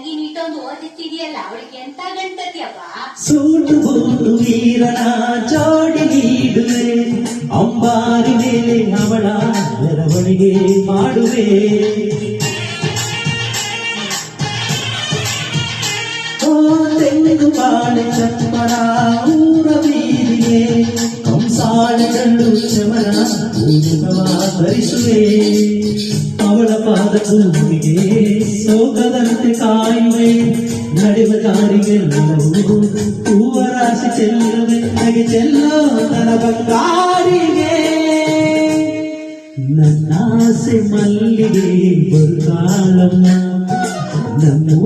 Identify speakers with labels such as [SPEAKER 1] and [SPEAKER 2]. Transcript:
[SPEAKER 1] ಚೆನ್ನಾಗಿ ನೀಟೊಂದು ಓದಿಸ್ತಿದೆಯಲ್ಲ ಅವಳಿಗೆ ಎಂತ ಗಂಟತಿಯಪ್ಪ.
[SPEAKER 2] ಸೂಟು ಬೂಟು ವೀರನ ಜೋಡಿ ನೀಡುವೆ, ಅಂಬಾರಿ ಮೇಲೆ ಅವಳ ಮೆರವಣಿಗೆ ಮಾಡುವೆ. ತೆಂಗು ಬಾಳೆ ಚಪ್ಪರ ಊರ ಬೀದಿಗೆ, ಕಂಸಾಳೆಗಳು ಚಮರ ಊಟವ ಧರಿಸುವೆ. ಅವಳ ಪಾದ ಭೂಮಿಗೆ ಸೋಕದಂತೆ ಕಾಯುವೆ, ನಡೆವ ದಾರಿಗೆಲ್ಲವೂ ಹೂವ ರಾಶಿ ಚೆಲ್ಲುವೆ. ನಗೆ ಚೆಲ್ಲೋ ತನ ಬಂಗಾರಿಗೆ, ನನ್ನಾಸೆ ಮಲ್ಲಿಗೆ ಬರುತ್ತಾಳಮ್ಮ. ನಮ್ಮ